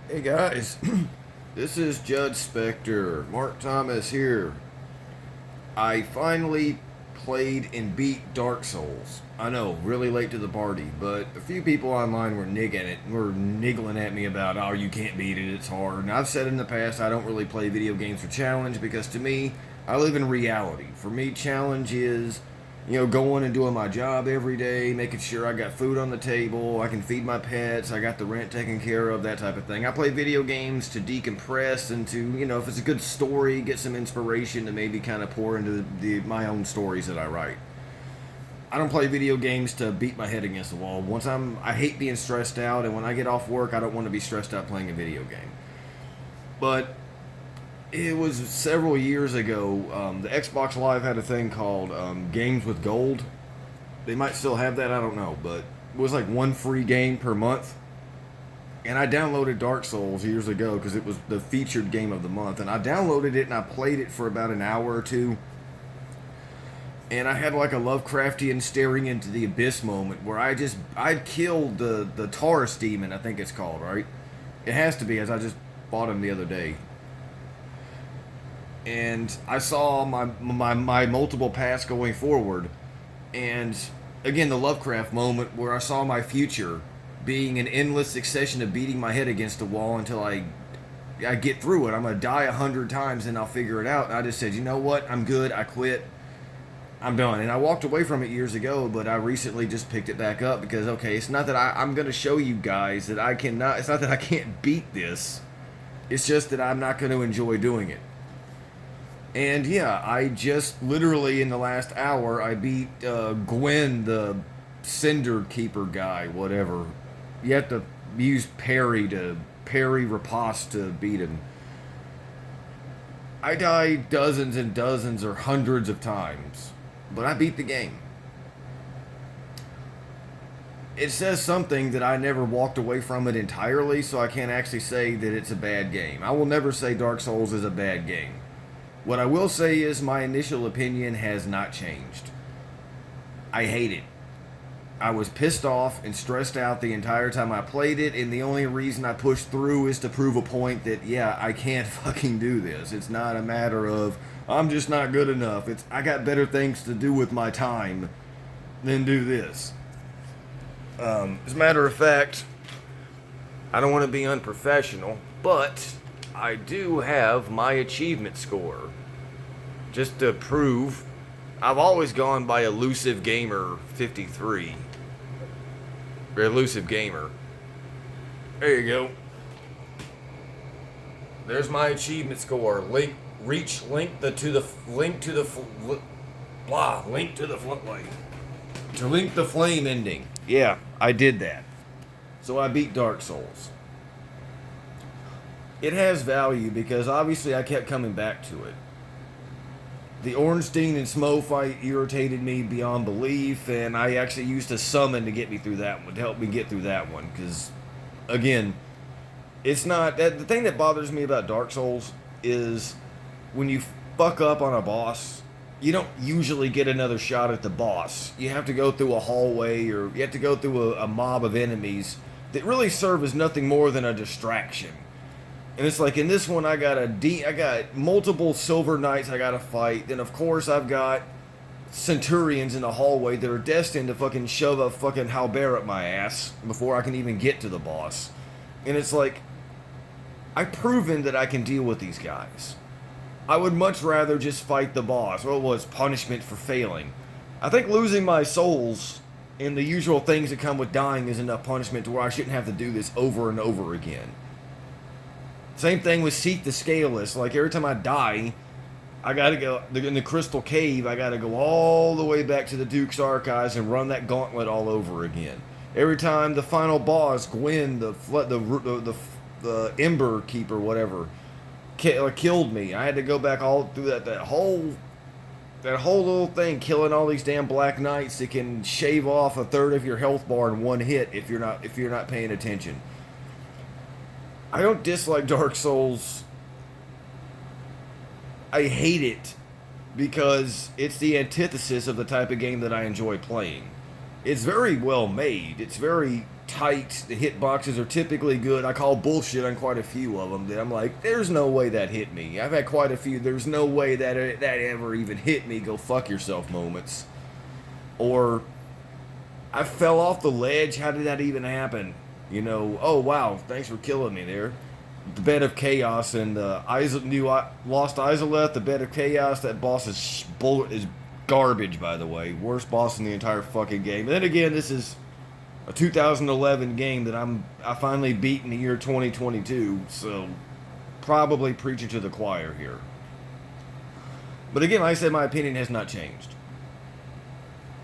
Hey guys, this is Judgespektre. Mark Thomas here. I finally played and beat Dark Souls. I know, really late to the party, but a few people online were niggling at me about, oh, you can't beat it, it's hard. And I've said in the past I don't really play video games for challenge because to me, I live in reality. For me, challenge is going and doing my job every day, making sure I got food on the table, I can feed my pets, I got the rent taken care of, that type of thing. I play video games to decompress and to, if it's a good story, get some inspiration to maybe kind of pour into my own stories that I write. I don't play video games to beat my head against the wall. I hate being stressed out, and when I get off work, I don't want to be stressed out playing a video game. But it was several years ago. The Xbox Live had a thing called Games with Gold. They might still have that, I don't know, but it was like one free game per month. And I downloaded Dark Souls years ago because it was the featured game of the month. And I downloaded it and I played it for about an hour or two. And I had like a Lovecraftian staring into the abyss moment where I'd killed the Taurus demon, I think it's called, right? It has to be, as I just bought him the other day. And I saw my multiple paths going forward, and again the Lovecraft moment where I saw my future being an endless succession of beating my head against the wall until I get through it. I'm gonna die 100 times and I'll figure it out. And I just said, you know what? I'm good. I quit. I'm done. And I walked away from it years ago, but I recently just picked it back up because okay, it's not that I'm gonna show you guys that I cannot. It's not that I can't beat this. It's just that I'm not going to enjoy doing it. And yeah, I just literally in the last hour I beat Gwen, the Cinder Keeper guy, whatever. You have to use parry riposte to beat him. I died dozens and dozens or hundreds of times, but I beat the game. It says something that I never walked away from it entirely, so I can't actually say that it's a bad game. I will never say Dark Souls is a bad game. What I will say is my initial opinion has not changed. I hate it. I was pissed off and stressed out the entire time I played it, and the only reason I pushed through is to prove a point that, yeah, I can't fucking do this. It's not a matter of, I'm just not good enough. It's, I got better things to do with my time than do this. As a matter of fact, I don't want to be unprofessional, but I do have my achievement score. Just to prove, I've always gone by Elusive Gamer 53. Or Elusive Gamer. There you go. There's my achievement score. Link to the flame ending. Yeah, I did that. So I beat Dark Souls. It has value because obviously I kept coming back to it. The Ornstein and Smo fight irritated me beyond belief, and I actually used a summon to get me through that one, to help me get through that one, because, again, it's not, the thing that bothers me about Dark Souls is when you fuck up on a boss, you don't usually get another shot at the boss. You have to go through a hallway, or you have to go through a mob of enemies that really serve as nothing more than a distraction. And it's like in this one, I got multiple Silver Knights I gotta fight. Then of course I've got Centurions in the hallway that are destined to fucking shove a fucking halberd up my ass before I can even get to the boss. And it's like, I've proven that I can deal with these guys. I would much rather just fight the boss. Well, it was punishment for failing. I think losing my souls and the usual things that come with dying is enough punishment to where I shouldn't have to do this over and over again. Same thing with Seek the Scaleless. Like every time I die, I gotta go in the Crystal Cave. I gotta go all the way back to the Duke's Archives and run that gauntlet all over again. Every time the final boss, Gwen, the Ember Keeper, whatever, killed me, I had to go back all through that whole little thing, killing all these damn Black Knights that can shave off a third of your health bar in one hit if you're not paying attention. I don't dislike Dark Souls. I hate it because it's the antithesis of the type of game that I enjoy playing. It's very well made. It's very tight. The hitboxes are typically good. I call bullshit on quite a few of them. That I'm like, there's no way that hit me. I've had quite a few. There's no way that ever even hit me. Go fuck yourself moments. Or I fell off the ledge. How did that even happen? You know, oh wow, thanks for killing me there. The Bed of Chaos and Lost Izalith, the Bed of Chaos. That boss is garbage, by the way. Worst boss in the entire fucking game. And then again, this is a 2011 game that I finally beat in the year 2022, so probably preaching to the choir here. But again, like I said, my opinion has not changed.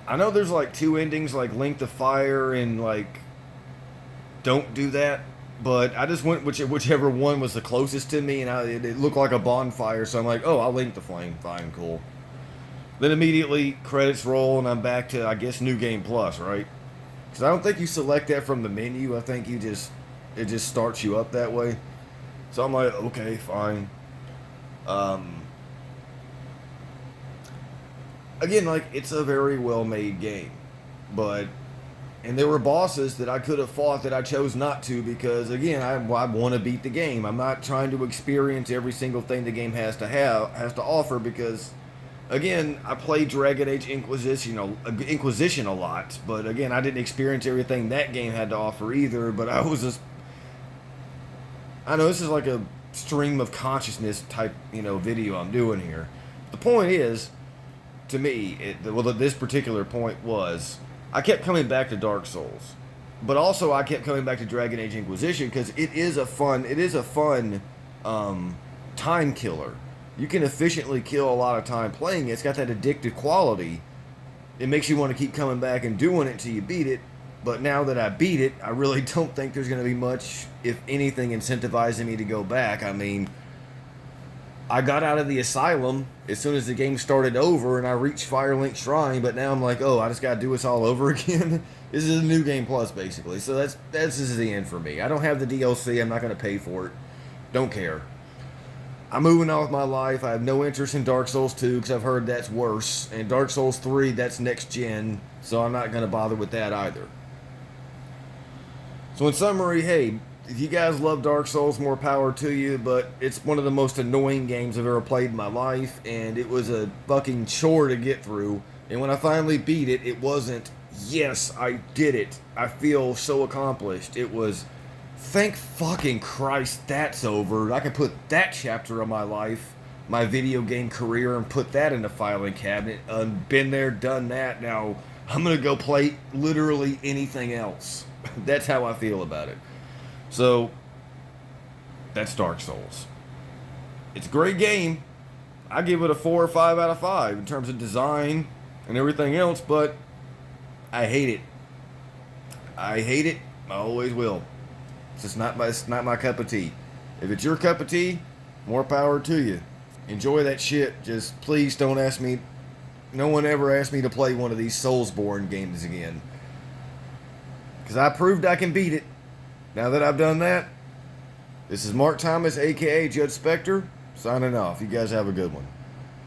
I know there's like two endings, like Link the Fire and like Don't Do That, but I just went whichever one was the closest to me, and it looked like a bonfire, so I'm like, oh, I'll Link the Flame, fine, cool. Then immediately credits roll, and I'm back to, I guess, New Game Plus, right? Because I don't think you select that from the menu. I think it just starts you up that way. So I'm like, okay, fine. Again, like, it's a very well-made game, and there were bosses that I could have fought that I chose not to because, again, I want to beat the game. I'm not trying to experience every single thing the game has to offer because, again, I played Dragon Age Inquisition a lot, but again, I didn't experience everything that game had to offer either. But I was just, I know this is like a stream of consciousness type, video I'm doing here. The point is, to me, this particular point was, I kept coming back to Dark Souls, but also I kept coming back to Dragon Age Inquisition because it is a fun time killer. You can efficiently kill a lot of time playing it. It's got that addictive quality. It makes you want to keep coming back and doing it till you beat it. But now that I beat it, I really don't think there's going to be much, if anything, incentivizing me to go back. I mean, I got out of the asylum as soon as the game started over and I reached Firelink Shrine, but now I'm like, oh, I just got to do this all over again. This is a New Game Plus, basically. So this is the end for me. I don't have the DLC. I'm not going to pay for it. Don't care. I'm moving on with my life. I have no interest in Dark Souls 2 because I've heard that's worse. And Dark Souls 3, that's next gen, so I'm not going to bother with that either. So in summary, hey, if you guys love Dark Souls, more power to you, but it's one of the most annoying games I've ever played in my life, and it was a fucking chore to get through. And when I finally beat it, it wasn't, yes, I did it. I feel so accomplished. It was, thank fucking Christ that's over. I can put that chapter of my life, my video game career, and put that in the filing cabinet. Been there, done that. Now I'm going to go play literally anything else. That's how I feel about it. So, that's Dark Souls. It's a great game. I give it a 4 or 5 out of 5 in terms of design and everything else, but I hate it. I hate it. I always will. It's just not my cup of tea. If it's your cup of tea, more power to you. Enjoy that shit. Just please don't ask me. No one ever asked me to play one of these Soulsborne games again. Because I proved I can beat it. Now that I've done that, this is Mark Thomas, a.k.a. Judgespektre, signing off. You guys have a good one.